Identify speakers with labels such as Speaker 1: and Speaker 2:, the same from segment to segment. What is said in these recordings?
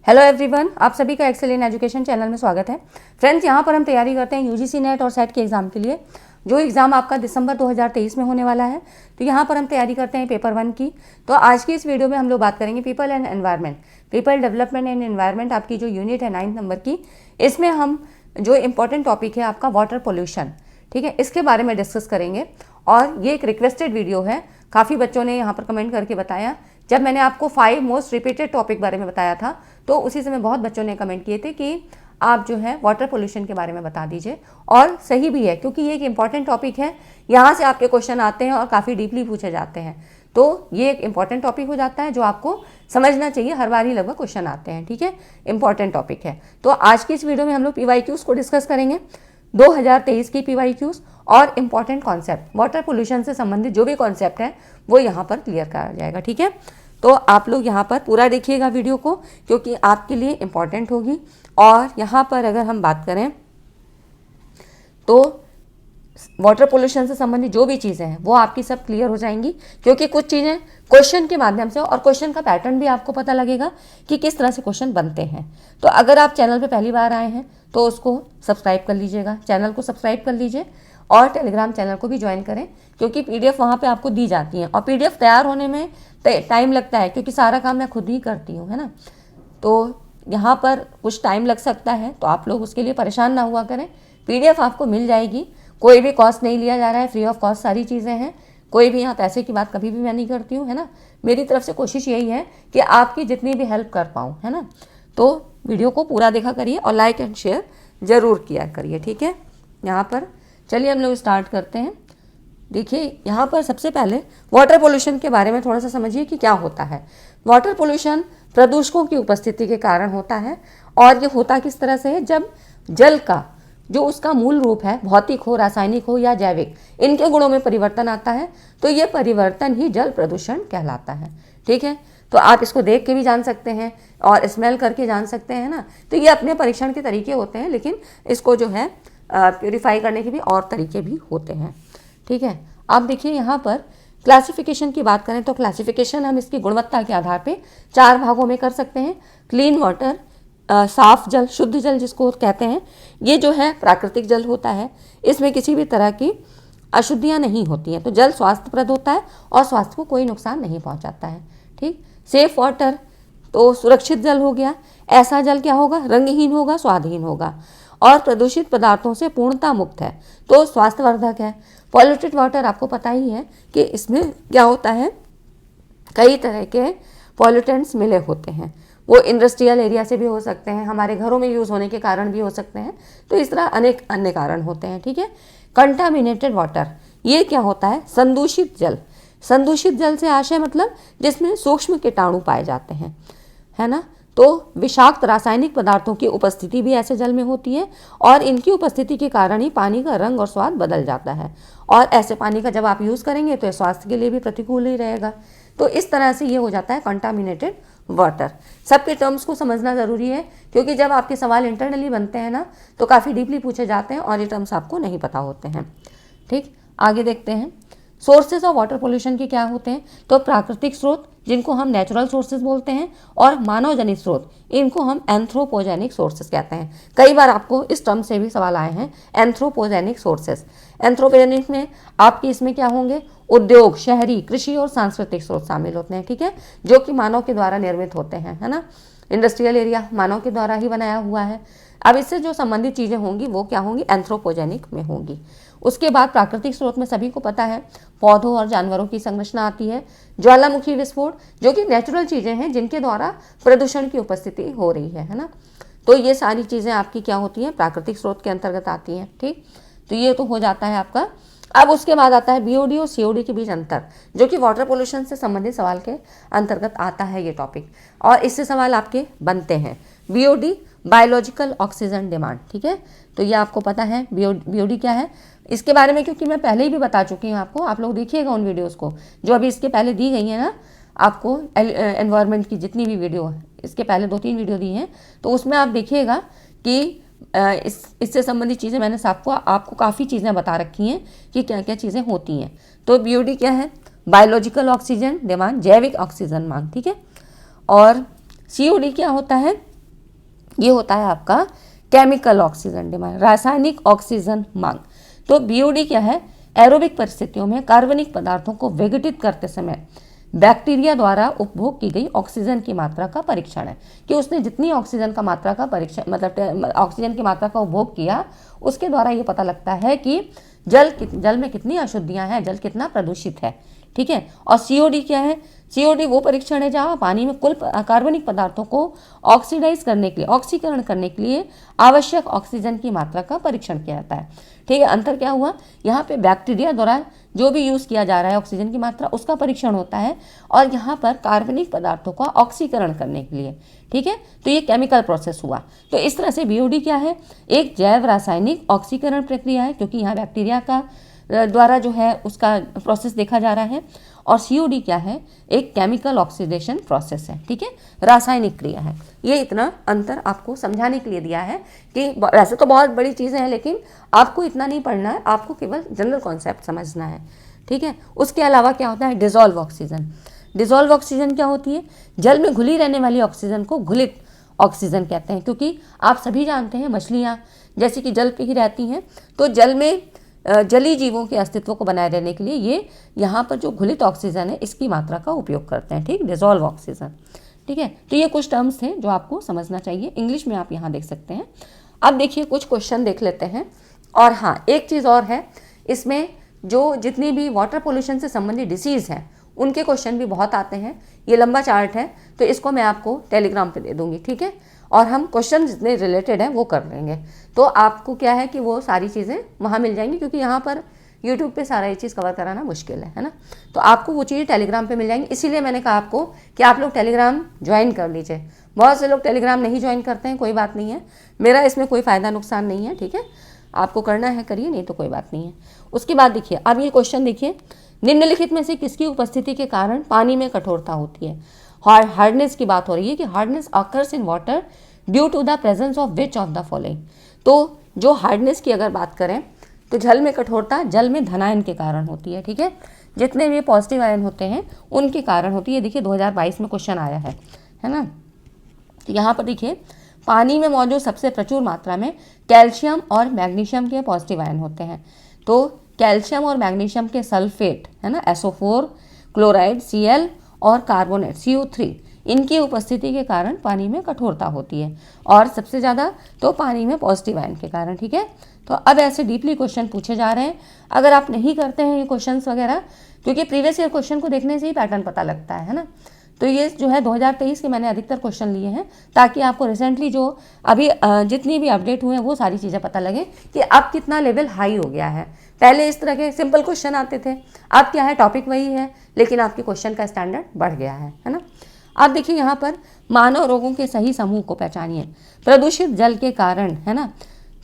Speaker 1: Hello everyone, आप सभी का एक्सेल इन एजुकेशन चैनल में स्वागत है। फ्रेंड्स, यहाँ पर हम तैयारी करते हैं यूजीसी नेट और सेट के एग्ज़ाम के लिए, जो एग्ज़ाम आपका दिसंबर 2023 में होने वाला है। तो यहाँ पर हम तैयारी करते हैं पेपर 1 की। तो आज की इस वीडियो में हम लोग बात करेंगे people and environment, people development and environment आपकी जो यूनिट है 9th नंबर की। इसमें हम जो इम्पोर्टेंट टॉपिक है आपका वाटर पोल्यूशन, ठीक है, इसके बारे में डिस्कस करेंगे। और ये एक रिक्वेस्टेड वीडियो है, काफ़ी बच्चों ने यहाँ पर कमेंट करके बताया। जब मैंने आपको 5 मोस्ट रिपीटेड टॉपिक बारे में बताया था तो उसी समय बहुत बच्चों ने कमेंट किए थे कि आप जो है वाटर पोल्यूशन के बारे में बता दीजिए। और सही भी है, क्योंकि ये एक इम्पॉर्टेंट टॉपिक है, यहाँ से आपके क्वेश्चन आते हैं और काफ़ी डीपली पूछे जाते हैं। तो ये एक इम्पॉर्टेंट टॉपिक हो जाता है जो आपको समझना चाहिए, हर बार ही लगभग क्वेश्चन आते हैं, ठीक है, इंपॉर्टेंट टॉपिक है। तो आज की इस वीडियो में हम लोग PYQs को डिस्कस करेंगे, 2023 की PYQs और इम्पॉर्टेंट कॉन्सेप्ट, वाटर पोल्यूशन से संबंधित जो भी कॉन्सेप्ट है वो यहाँ पर क्लियर करा जाएगा, ठीक है। तो आप लोग यहाँ पर पूरा देखिएगा वीडियो को, क्योंकि आपके लिए इम्पॉर्टेंट होगी। और यहाँ पर अगर हम बात करें तो वाटर पोल्यूशन से संबंधित जो भी चीज़ें हैं वो आपकी सब क्लियर हो जाएंगी, क्योंकि कुछ चीज़ें क्वेश्चन के माध्यम से, और क्वेश्चन का पैटर्न भी आपको पता लगेगा कि किस तरह से क्वेश्चन बनते हैं। तो अगर आप चैनल पे पहली बार आए हैं तो उसको सब्सक्राइब कर लीजिएगा, चैनल को सब्सक्राइब कर लीजिए और टेलीग्राम चैनल को भी ज्वाइन करें, क्योंकि PDF वहाँ पे आपको दी जाती हैं। और PDF तैयार होने में टाइम लगता है, क्योंकि सारा काम मैं खुद ही करती हूँ, है ना। तो यहाँ पर कुछ टाइम लग सकता है, तो आप लोग उसके लिए परेशान ना हुआ करें। PDF आपको मिल जाएगी, कोई भी कॉस्ट नहीं लिया जा रहा है, फ्री ऑफ कॉस्ट सारी चीज़ें हैं। कोई भी यहाँ पैसे की बात कभी भी मैं नहीं करती हूँ, है ना। मेरी तरफ से कोशिश यही है कि आपकी जितनी भी हेल्प कर पाऊँ, है ना। तो वीडियो को पूरा देखा करिए और लाइक एंड शेयर ज़रूर किया करिए, ठीक है। यहाँ पर चलिए हम लोग स्टार्ट करते हैं। देखिए, यहाँ पर सबसे पहले वाटर पोल्यूशन के बारे में थोड़ा सा समझिए कि क्या होता है। वाटर पोल्यूशन प्रदूषकों की उपस्थिति के कारण होता है, और ये होता किस तरह से है, जब जल का जो उसका मूल रूप है, भौतिक हो, रासायनिक हो या जैविक, इनके गुणों में परिवर्तन आता है, तो ये परिवर्तन ही जल प्रदूषण कहलाता है, ठीक है। तो आप इसको देख के भी जान सकते हैं और स्मेल करके जान सकते हैं ना। तो ये अपने परीक्षण के तरीके होते हैं, लेकिन इसको जो है प्यूरिफाई करने के भी और तरीके भी होते हैं, ठीक है। आप देखिए यहाँ पर क्लासिफिकेशन की बात करें तो क्लासिफिकेशन हम इसकी गुणवत्ता के आधार पे 4 भागों में कर सकते हैं। क्लीन वाटर, साफ जल, शुद्ध जल जिसको कहते हैं, ये जो है प्राकृतिक जल होता है, इसमें किसी भी तरह की अशुद्धियाँ नहीं होती हैं, तो जल स्वास्थ्यप्रद होता है और स्वास्थ्य को कोई नुकसान नहीं पहुँचाता है, ठीक। सेफ वाटर, तो सुरक्षित जल हो गया। ऐसा जल क्या होगा, रंगहीन होगा, स्वादहीन होगा और प्रदूषित पदार्थों से पूर्णतः मुक्त है, तो स्वास्थ्यवर्धक है। पॉल्यूटेड वाटर आपको पता ही है कि इसमें क्या होता है, कई तरह के पॉल्यूटेंट्स मिले होते हैं। वो इंडस्ट्रियल एरिया से भी हो सकते हैं, हमारे घरों में यूज़ होने के कारण भी हो सकते हैं, तो इस तरह अनेक अन्य कारण होते हैं, ठीक है। कंटामिनेटेड वाटर, ये क्या होता है, संदूषित जल। संदूषित जल से आशय मतलब जिसमें सूक्ष्म कीटाणु पाए जाते हैं, है ना। तो विषाक्त रासायनिक पदार्थों की उपस्थिति भी ऐसे जल में होती है, और इनकी उपस्थिति के कारण ही पानी का रंग और स्वाद बदल जाता है, और ऐसे पानी का जब आप यूज़ करेंगे तो स्वास्थ्य के लिए भी प्रतिकूल ही रहेगा। तो इस तरह से ये हो जाता है कंटामिनेटेड वाटर। सबके टर्म्स को समझना ज़रूरी है, क्योंकि जब आपके सवाल इंटरनली बनते हैं ना तो काफ़ी डीपली पूछे जाते हैं और ये टर्म्स आपको नहीं पता होते हैं, ठीक। आगे देखते हैं सोर्सेज ऑफ वाटर पोल्यूशन के क्या होते हैं। तो प्राकृतिक स्रोत, जिनको हम नेचुरल सोर्सेज बोलते हैं, और मानव जनित स्रोत, इनको हम एंथ्रोपोजेनिक सोर्सेज कहते हैं। कई बार आपको इस टर्म से भी सवाल आए हैं, एंथ्रोपोजेनिक सोर्सेज। एंथ्रोपोजेनिक में आपकी इसमें क्या होंगे, उद्योग, शहरी, कृषि और सांस्कृतिक स्रोत शामिल होते हैं, ठीक है, जो कि मानव के द्वारा निर्मित होते हैं, है ना। इंडस्ट्रियल एरिया मानव के द्वारा ही बनाया हुआ है। अब इससे जो संबंधित चीज़ें होंगी वो क्या होंगी, एंथ्रोपोजेनिक में होंगी। उसके बाद प्राकृतिक स्रोत में सभी को पता है पौधों और जानवरों की संरचना आती है। ज्वालामुखी विस्फोट, जो कि नेचुरल चीज़ें हैं जिनके द्वारा प्रदूषण की उपस्थिति हो रही है ना। तो ये सारी चीज़ें आपकी क्या होती हैं, प्राकृतिक स्रोत के अंतर्गत आती हैं, ठीक। तो ये तो हो जाता है आपका। अब उसके बाद आता है BOD और COD के बीच अंतर, जो कि वाटर पोल्यूशन से संबंधित सवाल के अंतर्गत आता है ये टॉपिक, और इससे सवाल आपके बनते हैं। BOD बायोलॉजिकल ऑक्सीजन डिमांड, ठीक है। तो ये आपको पता है BOD क्या है, इसके बारे में क्योंकि मैं पहले ही भी बता चुकी हूँ आपको, आप लोग देखिएगा उन वीडियोज़ को जो अभी इसके पहले दी गई है ना आपको। एनवायरनमेंट की जितनी भी वीडियो है, इसके पहले 2-3 वीडियो दी हैं, तो उसमें आप देखिएगा कि इससे संबंधित चीज़ें मैंने आपको काफ़ी चीज़ें बता रखी हैं कि क्या क्या चीज़ें होती हैं। तो BOD क्या है, बायोलॉजिकल ऑक्सीजन डिमांड, जैविक ऑक्सीजन मांग, ठीक है। और COD क्या होता है, ये होता है आपका केमिकल ऑक्सीजन डिमांड, रासायनिक ऑक्सीजन मांग। तो बीओडी क्या है? एरोबिक परिस्थितियों में कार्बनिक पदार्थों को विघटित करते समय बैक्टीरिया द्वारा उपभोग की गई ऑक्सीजन की मात्रा का परीक्षण है, कि उसने जितनी ऑक्सीजन का मात्रा का परीक्षण मतलब ऑक्सीजन की मात्रा का उपभोग किया, उसके द्वारा ये पता लगता है कि जल में कितनी अशुद्धियां हैं, जल कितना प्रदूषित है। ठीक है। और सीओडी क्या है? सीओडी वो परीक्षण है जहाँ पानी में कुल कार्बनिक पदार्थों को ऑक्सीडाइज करने के लिए, ऑक्सीकरण करने के लिए आवश्यक ऑक्सीजन की मात्रा का परीक्षण किया जाता है। ठीक है। अंतर क्या हुआ? यहाँ पे बैक्टीरिया द्वारा जो भी यूज़ किया जा रहा है ऑक्सीजन की मात्रा, उसका परीक्षण होता है, और यहाँ पर कार्बनिक पदार्थों का ऑक्सीकरण करने के लिए। ठीक है। तो ये केमिकल प्रोसेस हुआ। तो इस तरह से बीओडी क्या है? एक जैव रासायनिक ऑक्सीकरण प्रक्रिया है, क्योंकि यहाँ बैक्टीरिया का द्वारा जो है उसका प्रोसेस देखा जा रहा है। और सीओडी क्या है? एक केमिकल ऑक्सीडेशन प्रोसेस है। ठीक है, रासायनिक क्रिया है। ये इतना अंतर आपको समझाने के लिए दिया है कि वैसे तो बहुत बड़ी चीज़ें हैं, लेकिन आपको इतना नहीं पढ़ना है, आपको केवल जनरल कॉन्सेप्ट समझना है। ठीक है। उसके अलावा क्या होता है? Dissolve oxygen. डिसॉल्व ऑक्सीजन क्या होती है? जल में घुली रहने वाली ऑक्सीजन को घुलित ऑक्सीजन कहते हैं, क्योंकि आप सभी जानते हैं मछलियाँ जैसे कि जल पे ही रहती हैं, तो जल में जलीय जीवों के अस्तित्व को बनाए रहने के लिए ये यहाँ पर जो घुलित ऑक्सीजन है इसकी मात्रा का उपयोग करते हैं। ठीक, डिसॉल्व ऑक्सीजन। ठीक है। तो ये कुछ टर्म्स थे जो आपको समझना चाहिए, इंग्लिश में आप यहाँ देख सकते हैं। अब देखिए कुछ क्वेश्चन देख लेते हैं। और हाँ, एक चीज़ और है, इसमें जो जितनी भी वाटर पोल्यूशन से संबंधित डिसीज़ हैं उनके क्वेश्चन भी बहुत आते हैं। ये लंबा चार्ट है, तो इसको मैं आपको टेलीग्राम पे दे दूँगी। ठीक है। और हम क्वेश्चन जितने रिलेटेड हैं वो कर लेंगे, तो आपको क्या है कि वो सारी चीज़ें वहाँ मिल जाएंगी, क्योंकि यहाँ पर यूट्यूब पे सारा ये चीज़ कवर कराना मुश्किल है ना। तो आपको वो चीज़ें टेलीग्राम पे मिल जाएंगी। इसीलिए मैंने कहा आपको कि आप लोग टेलीग्राम ज्वाइन कर लीजिए। बहुत से लोग टेलीग्राम नहीं ज्वाइन करते हैं, कोई बात नहीं है, मेरा इसमें कोई फ़ायदा नुकसान नहीं है। ठीक है, आपको करना है करिए, नहीं तो कोई बात नहीं है। उसके बाद देखिए, अब ये क्वेश्चन देखिए, निम्नलिखित में से किसकी उपस्थिति के कारण पानी में कठोरता होती है? हार्डनेस की बात हो रही है कि hardness occurs in water due to the presence of which of the following. तो जो हार्डनेस की अगर बात करें तो जल में कठोरता जल में धनायन के कारण होती है। ठीक है, जितने भी पॉजिटिव आयन होते हैं उनके कारण होती है। देखिए 2022 में क्वेश्चन आया है ना। तो यहाँ पर देखिए, पानी में मौजूद सबसे प्रचुर मात्रा में कैल्शियम और मैग्नीशियम के पॉजिटिव आयन होते हैं। तो कैल्शियम और मैग्नीशियम के सल्फेट है ना, SO4, क्लोराइड Cl और कार्बोनेट CO3, इनकी उपस्थिति के कारण पानी में कठोरता होती है, और सबसे ज़्यादा तो पानी में पॉजिटिव आयन के कारण। ठीक है। तो अब ऐसे डीपली क्वेश्चन पूछे जा रहे हैं। अगर आप नहीं करते हैं ये क्वेश्चंस वगैरह, क्योंकि प्रीवियस ईयर क्वेश्चन को देखने से ही पैटर्न पता लगता है ना। तो ये जो है 2023 के मैंने अधिकतर क्वेश्चन लिए हैं, ताकि आपको रिसेंटली जो अभी जितनी भी अपडेट हुए हैं वो सारी चीज़ें पता लगे कि अब कितना लेवल हाई हो गया है। पहले इस तरह के सिंपल क्वेश्चन आते थे, अब क्या है, टॉपिक वही है, लेकिन आपके क्वेश्चन का स्टैंडर्ड बढ़ गया है ना। आप देखिए यहाँ पर मानव रोगों के सही समूह को पहचानिए। प्रदूषित जल के कारण है ना,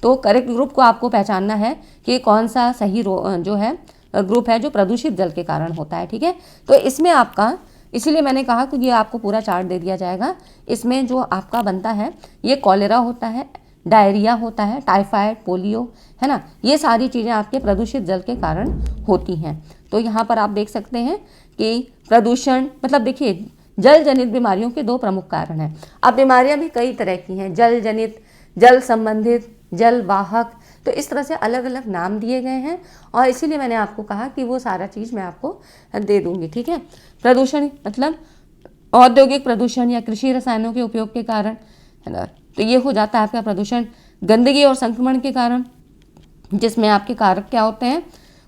Speaker 1: तो करेक्ट ग्रुप को आपको पहचानना है कि कौन सा सही जो है ग्रुप है जो प्रदूषित जल के कारण होता है। ठीक है। तो इसमें आपका, इसीलिए मैंने कहा कि ये आपको पूरा चार्ट दे दिया जाएगा। इसमें जो आपका बनता है, ये कॉलेरा होता है, डायरिया होता है, टाइफाइड, पोलियो है ना, ये सारी चीज़ें आपके प्रदूषित जल के कारण होती हैं। तो यहाँ पर आप देख सकते हैं कि प्रदूषण मतलब देखिए, जल जनित बीमारियों के दो प्रमुख कारण हैं। अब बीमारियां भी कई तरह की हैं, जल जनित, जल संबंधित, जल वाहक, तो इस तरह से अलग अलग नाम दिए गए हैं, और इसीलिए मैंने आपको कहा कि वो सारा चीज़ मैं आपको दे दूंगी। ठीक है। प्रदूषण मतलब औद्योगिक प्रदूषण या कृषि रसायनों के उपयोग के कारण है ना, तो ये हो जाता है आपका प्रदूषण। गंदगी और संक्रमण के कारण, जिसमें आपके कारक क्या होते हैं,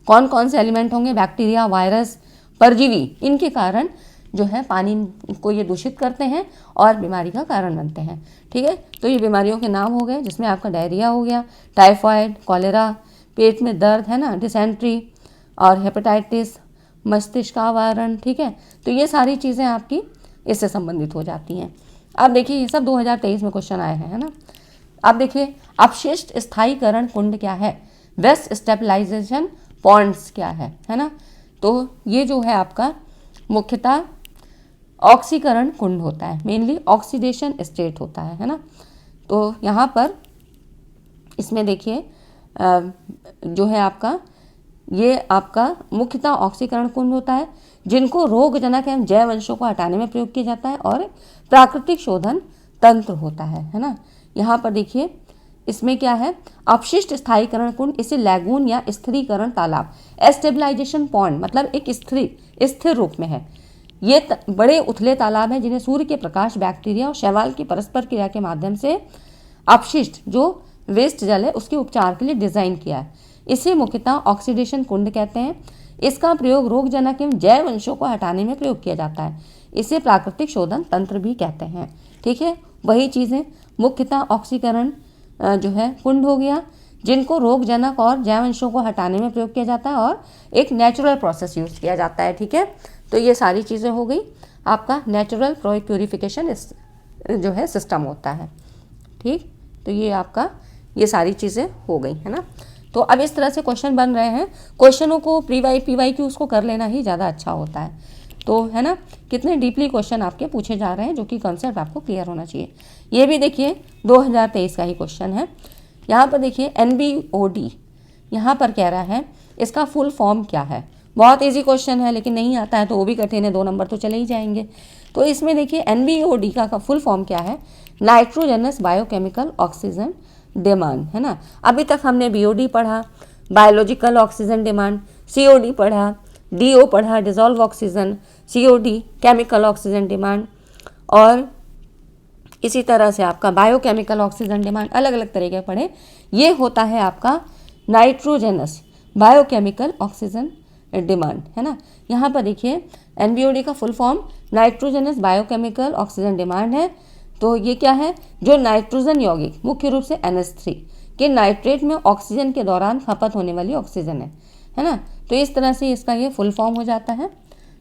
Speaker 1: कौन कौन से एलिमेंट होंगे, बैक्टीरिया, वायरस, परजीवी, इनके कारण जो है पानी को ये दूषित करते हैं और बीमारी का कारण बनते हैं। ठीक है। तो ये बीमारियों के नाम हो गए, जिसमें आपका डायरिया हो गया, टाइफाइड, कॉलेरा, पेट में दर्द है ना, डिसेंट्री और हेपेटाइटिस, मस्तिष्क आवरण। ठीक है। तो ये सारी चीज़ें आपकी इससे संबंधित हो जाती हैं। अब देखिए, ये सब 2023 में क्वेश्चन आए हैं है ना। अब देखिए, अपशिष्ट स्थायीकरण कुंड क्या है, वेस्ट स्टेबलाइजेशन पॉइंट्स क्या है ना। तो ये जो है आपका मुख्यतः ऑक्सीकरण कुंड होता है, मेनली ऑक्सीडेशन स्टेट होता है ना। तो यहाँ पर इसमें देखिए जो है आपका, ये आपका मुख्यतः ऑक्सीकरण कुंड होता है, जिनको रोगजनक एवं जैव अंशों को हटाने में प्रयोग किया जाता है, और प्राकृतिक शोधन तंत्र होता है ना। यहाँ पर देखिए इसमें क्या है, अपशिष्ट स्थायीकरण कुंड, इसे लैगून या स्थिरीकरण तालाब, एस्टेबलाइजेशन पॉन्ड मतलब एक स्थिर रूप में है। ये बड़े उथले तालाब हैं जिन्हें सूर्य के प्रकाश, बैक्टीरिया और शैवाल की परस्पर क्रिया के माध्यम से अपशिष्ट जो वेस्ट जल है उसके उपचार के लिए डिजाइन किया है। इसे मुख्यतः ऑक्सीडेशन कुंड कहते हैं। इसका प्रयोग रोगजनक एवं जैव अंशों को हटाने में प्रयोग किया जाता है। इसे प्राकृतिक शोधन तंत्र भी कहते हैं। ठीक है, वही चीज़ें मुख्यतः ऑक्सीकरण जो है कुंड हो गया, जिनको रोगजनक और जैव अंशों को हटाने में प्रयोग किया जाता है और एक नेचुरल प्रोसेस यूज किया जाता है। ठीक है, तो ये सारी चीज़ें हो गई, आपका नेचुरल प्योरिफिकेशन जो है सिस्टम होता है। ठीक, तो ये आपका ये सारी चीज़ें हो गई है ना। तो अब इस तरह से क्वेश्चन बन रहे हैं, क्वेश्चनों को PY उसको कर लेना ही ज़्यादा अच्छा होता है। तो है ना, कितने डीपली क्वेश्चन आपके पूछे जा रहे हैं, जो कि कॉन्सेप्ट आपको क्लियर होना चाहिए। ये भी देखिए 2023 का ही क्वेश्चन है। यहाँ पर देखिए NBOD, यहाँ पर कह रहा है इसका फुल फॉर्म क्या है। बहुत ईजी क्वेश्चन है, लेकिन नहीं आता है तो वो भी कठिन है, 2 नंबर तो चले ही जाएंगे। तो इसमें देखिए NBOD का फुल फॉर्म क्या है, नाइट्रोजनस बायोकेमिकल ऑक्सीजन डिमांड, है ना। अभी तक हमने BOD पढ़ा, बायोलॉजिकल ऑक्सीजन डिमांड, COD पढ़ा, DO पढ़ा, dissolve oxygen, COD chemical oxygen demand, और इसी तरह से आपका बायोकेमिकल ऑक्सीजन डिमांड अलग अलग तरीके पढ़े। ये होता है आपका नाइट्रोजनस बायोकेमिकल ऑक्सीजन डिमांड, है ना। यहाँ पर देखिए NBOD का full form nitrogenous biochemical oxygen demand है। तो ये क्या है, जो नाइट्रोजन यौगिक मुख्य रूप से NH3 के नाइट्रेट में ऑक्सीजन के दौरान खपत होने वाली ऑक्सीजन है ना। तो इस तरह से इसका ये फुल फॉर्म हो जाता है।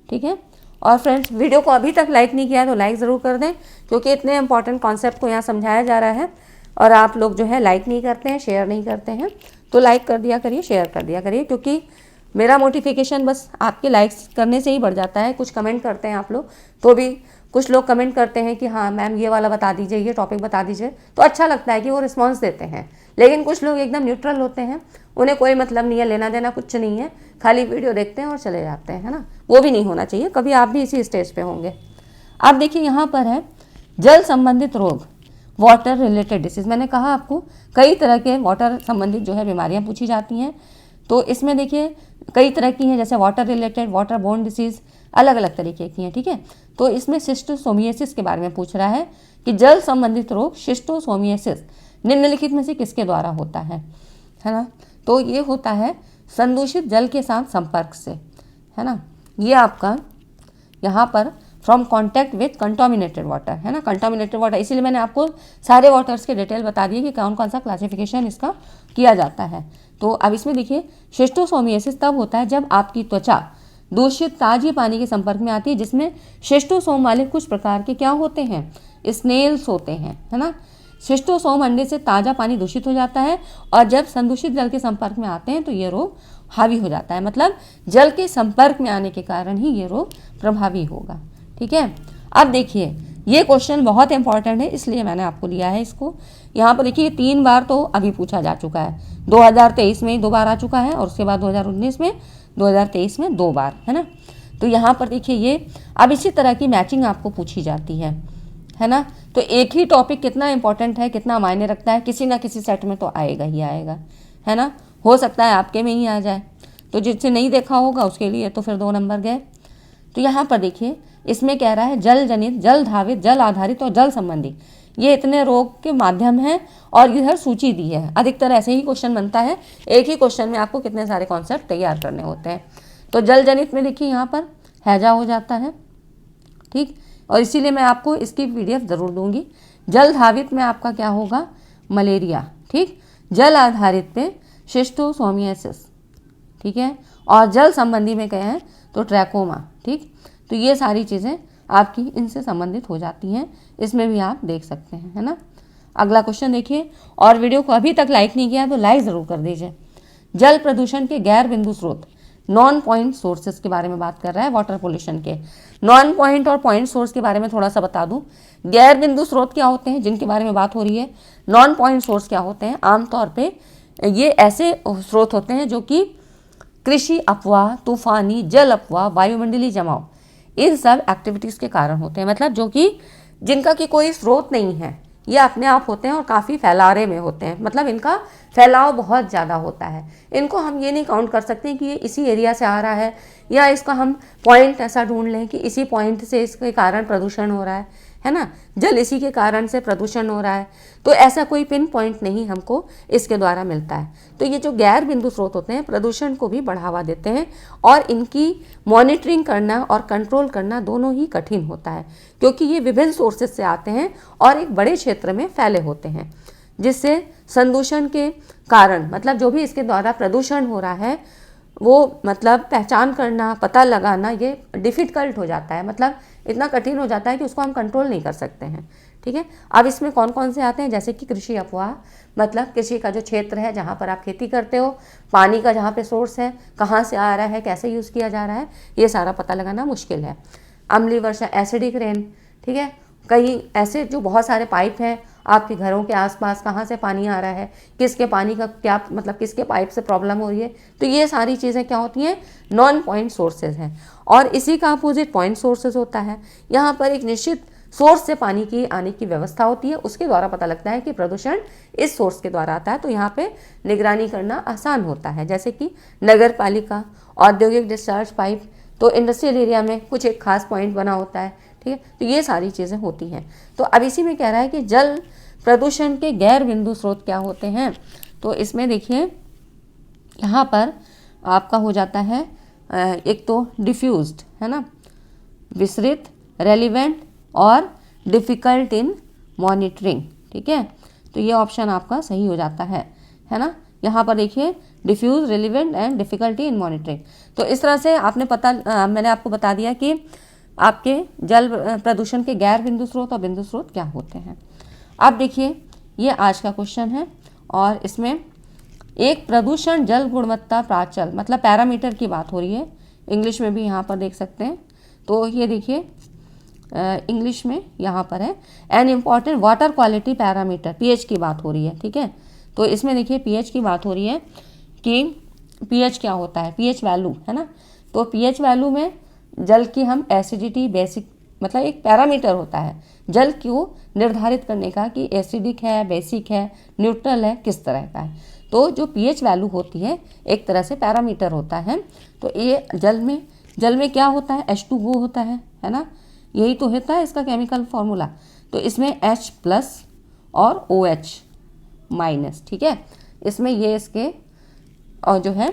Speaker 1: ठीक है, और फ्रेंड्स वीडियो को अभी तक लाइक नहीं किया है तो लाइक ज़रूर कर दें, क्योंकि इतने इंपॉर्टेंट कॉन्सेप्ट को यहाँ समझाया जा रहा है और आप लोग जो है लाइक नहीं करते हैं, शेयर नहीं करते हैं। तो लाइक कर दिया करिए, शेयर कर दिया करिए, क्योंकि मेरा मोटिफिकेशन बस आपके लाइक्स करने से ही बढ़ जाता है। कुछ कमेंट करते हैं आप लोग, तो भी कुछ लोग कमेंट करते हैं कि हाँ मैम ये वाला बता दीजिए, ये टॉपिक बता दीजिए, तो अच्छा लगता है कि वो रिस्पॉन्स देते हैं। लेकिन कुछ लोग एकदम न्यूट्रल होते हैं, उन्हें कोई मतलब नहीं है, लेना देना कुछ नहीं है, खाली वीडियो देखते हैं और चले जाते हैं, है ना। वो भी नहीं होना चाहिए, कभी आप भी इसी स्टेज पे होंगे। अब देखिए यहाँ पर है जल संबंधित रोग, वाटर रिलेटेड डिसीज। मैंने कहा आपको कई तरह के वाटर संबंधित जो है बीमारियाँ पूछी जाती हैं। तो इसमें देखिए कई तरह की हैं, जैसे water related, water borne disease, अलग अलग तरीके की हैं। ठीक है, तो इसमें शिस्टोसोमियासिस के बारे में पूछ रहा है कि जल संबंधित रोग शिस्टोसोमियासिस निम्नलिखित में से किसके द्वारा होता है ना। तो ये होता है संदूषित जल के साथ संपर्क से, है ना। ये आपका यहाँ पर from contact with contaminated water, है ना, कंटामिनेटेड वाटर। इसीलिए मैंने आपको सारे वाटर्स के डिटेल बता दिए कि कौन कौन सा क्लासिफिकेशन इसका किया जाता है। तो अब इसमें देखिए शिस्टोसोमियासिस तब होता है जब आपकी त्वचा दूषित ताजे पानी के संपर्क में आती है, जिसमें शिस्टोसोम वाले कुछ प्रकार के क्या होते हैं, स्नेल्स होते हैं, है ना। शिस्टोसोम अंडे से ताज़ा पानी दूषित हो जाता है और जब संदूषित जल के संपर्क में आते हैं तो ये रोग हावी हो जाता है। मतलब जल के संपर्क में आने के कारण ही ये रोग प्रभावी होगा। ठीक है, अब देखिए ये क्वेश्चन बहुत इंपॉर्टेंट है, इसलिए मैंने आपको लिया है इसको। यहाँ पर देखिए 3 बार तो अभी पूछा जा चुका है, 2023 में 2 बार आ चुका है और उसके बाद 2019 में, 2023 में 2 बार, है ना। तो यहाँ पर देखिए ये अब इसी तरह की मैचिंग आपको पूछी जाती है ना। तो एक ही टॉपिक कितना इंपॉर्टेंट है, कितना मायने रखता है, किसी ना किसी सेट में तो आएगा ही आएगा, है ना। हो सकता है आपके में ही आ जाए, तो जिससे नहीं देखा होगा उसके लिए तो फिर 2 नंबर गए। तो यहाँ पर देखिए इसमें कह रहा है जल जनित, जल धावित, जल आधारित और जल संबंधी, ये इतने रोग के माध्यम हैं और इधर सूची दी है। अधिकतर ऐसे ही क्वेश्चन बनता है, एक ही क्वेश्चन में आपको कितने सारे कॉन्सेप्ट तैयार करने होते हैं। तो जल जनित में देखिए यहाँ पर हैजा हो जाता है, ठीक, और इसीलिए मैं आपको इसकी PDF ज़रूर दूंगी। जल धावित में आपका क्या होगा, मलेरिया, ठीक। जल आधारित पे शिस्टोसोमियासिस, ठीक है, और जल संबंधी में कहें हैं तो ट्रैकोमा, ठीक। तो ये सारी चीज़ें आपकी इनसे संबंधित हो जाती हैं, इसमें भी आप देख सकते हैं, है ना। अगला क्वेश्चन देखिए, और वीडियो को अभी तक लाइक नहीं किया तो लाइक ज़रूर कर दीजिए। जल प्रदूषण के गैर बिंदु स्रोत, नॉन पॉइंट सोर्सेज के बारे में बात कर रहा है, वाटर पोल्यूशन के। नॉन पॉइंट और पॉइंट सोर्स के बारे में थोड़ा सा बता दूं। गैर बिंदु स्रोत क्या होते हैं, जिनके बारे में बात हो रही है। नॉन पॉइंट सोर्स क्या होते हैं, आमतौर पे ये ऐसे स्रोत होते हैं जो कि कृषि अपवाह, तूफानी जल अपवाह, वायुमंडलीय जमाव, इन सब एक्टिविटीज़ के कारण होते हैं। मतलब जो कि जिनका कि कोई स्रोत नहीं है, ये अपने आप होते हैं और काफ़ी फैलारे में होते हैं, मतलब इनका फैलाव बहुत ज़्यादा होता है। इनको हम ये नहीं काउंट कर सकते कि ये इसी एरिया से आ रहा है, या इसका हम पॉइंट ऐसा ढूंढ लें कि इसी पॉइंट से इसके कारण प्रदूषण हो रहा है ना, जल इसी के कारण से प्रदूषण हो रहा है। तो ऐसा कोई पिन पॉइंट नहीं हमको इसके द्वारा मिलता है। तो ये जो गैर बिंदु स्रोत होते हैं प्रदूषण को भी बढ़ावा देते हैं, और इनकी मॉनिटरिंग करना और कंट्रोल करना दोनों ही कठिन होता है, क्योंकि ये विभिन्न सोर्सेज से आते हैं और एक बड़े क्षेत्र में फैले होते हैं, जिससे संदूषण के कारण, मतलब जो भी इसके द्वारा प्रदूषण हो रहा है वो मतलब पहचान करना, पता लगाना ये डिफ़िकल्ट हो जाता है, मतलब इतना कठिन हो जाता है कि उसको हम कंट्रोल नहीं कर सकते हैं। ठीक है, अब इसमें कौन कौन से आते हैं, जैसे कि कृषि अफवाह, मतलब कृषि का जो क्षेत्र है जहाँ पर आप खेती करते हो, पानी का जहाँ पे सोर्स है, कहाँ से आ रहा है, कैसे यूज़ किया जा रहा है, ये सारा पता लगाना मुश्किल है। अम्लीय वर्षा, एसिडिक रेन, ठीक है, कहीं ऐसे जो बहुत सारे पाइप हैं आपके घरों के आसपास, कहाँ से पानी आ रहा है, किसके पानी का क्या मतलब, किसके पाइप से प्रॉब्लम हो रही है, तो ये सारी चीज़ें क्या होती हैं, नॉन पॉइंट सोर्सेज हैं। और इसी का अपोजिट पॉइंट सोर्सेज होता है। यहाँ पर एक निश्चित सोर्स से पानी की आने की व्यवस्था होती है, उसके द्वारा पता लगता है कि प्रदूषण इस सोर्स के द्वारा आता है, तो यहाँ पे निगरानी करना आसान होता है। जैसे कि नगर पालिका, औद्योगिक डिस्चार्ज पाइप, तो इंडस्ट्रियल एरिया में कुछ एक खास पॉइंट बना होता है। ठीक है, तो ये सारी चीज़ें होती हैं। तो अब इसी में कह रहा है कि जल प्रदूषण के गैर बिंदु स्रोत क्या होते हैं। तो इसमें देखिए यहाँ पर आपका हो जाता है एक तो डिफ्यूज्ड, है ना, विसरित, रेलिवेंट और डिफ़िकल्ट इन मॉनिटरिंग। ठीक है, तो ये ऑप्शन आपका सही हो जाता है ना। यहाँ पर देखिए diffuse, relevant and difficulty in monitoring. तो इस तरह से मैंने आपको बता दिया कि आपके जल प्रदूषण के गैर बिंदु स्रोत और बिंदु स्रोत क्या होते हैं। अब देखिए ये आज का क्वेश्चन है, और इसमें एक प्रदूषण जल गुणवत्ता प्राचल, मतलब पैरामीटर की बात हो रही है, इंग्लिश में भी यहाँ पर देख सकते हैं। तो ये देखिए इंग्लिश में यहाँ पर है an important water quality parameter, pH की बात हो रही है। ठीक है, तो इसमें देखिए पीएच की बात हो रही है कि पीएच क्या होता है, पीएच वैल्यू, है ना। तो पीएच वैल्यू में जल की हम एसिडिटी, बेसिक, मतलब एक पैरामीटर होता है जल को निर्धारित करने का कि एसिडिक है, बेसिक है, न्यूट्रल है, किस तरह का है। तो जो पीएच वैल्यू होती है एक तरह से पैरामीटर होता है। तो ये जल में क्या होता है, H2O होता है ना, यही तो होता है इसका केमिकल फॉर्मूला। तो इसमें H+ और OH-। ठीक है, इसमें ये इसके और जो है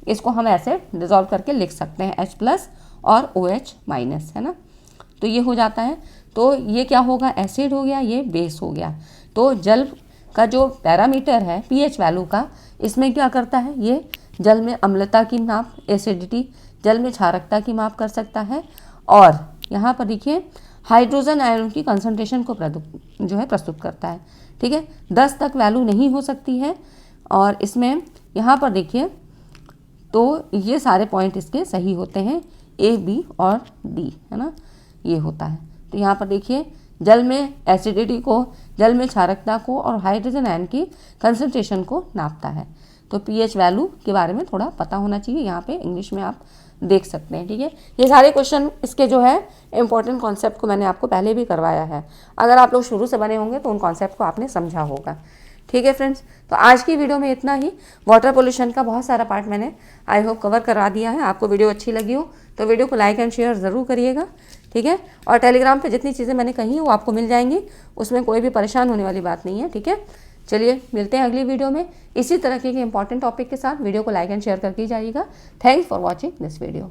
Speaker 1: इसको हम ऐसे डिज़ोल्व करके लिख सकते हैं, H+ और OH-, है ना। तो ये हो जाता है। तो ये क्या होगा, एसिड हो गया, ये बेस हो गया। तो जल का जो पैरामीटर है पीएच वैल्यू का, इसमें क्या करता है, ये जल में अम्लता की माप, एसिडिटी, जल में क्षारकता की माप कर सकता है। और यहाँ पर देखिए हाइड्रोजन आयन की कंसंट्रेशन को जो है प्रस्तुत करता है। ठीक है, 10 तक वैल्यू नहीं हो सकती है। और इसमें यहाँ पर देखिए तो ये सारे पॉइंट इसके सही होते हैं, A, B और D, है ना, ये होता है। तो यहाँ पर देखिए जल में एसिडिटी को, जल में क्षारकता को और हाइड्रोजन आयन की कंसंट्रेशन को नापता है। तो पीएच वैल्यू के बारे में थोड़ा पता होना चाहिए, यहाँ पे इंग्लिश में आप देख सकते हैं। ठीक है, ये सारे क्वेश्चन इसके जो है इंपॉर्टेंट कॉन्सेप्ट को मैंने आपको पहले भी करवाया है। अगर आप लोग शुरू से बने होंगे तो उन कॉन्सेप्ट को आपने समझा होगा। ठीक है फ्रेंड्स, तो आज की वीडियो में इतना ही। वाटर पोल्यूशन का बहुत सारा पार्ट मैंने आई होप कवर करा दिया है। आपको वीडियो अच्छी लगी हो तो वीडियो को लाइक एंड शेयर ज़रूर करिएगा। ठीक है, और टेलीग्राम पे जितनी चीज़ें मैंने कही वो आपको मिल जाएंगी, उसमें कोई भी परेशान होने वाली बात नहीं है। ठीक है, चलिए मिलते हैं अगली वीडियो में इसी तरह के इंपॉर्टेंट टॉपिक के साथ। वीडियो को लाइक एंड शेयर करके जाइएगा। Thanks for watching this video.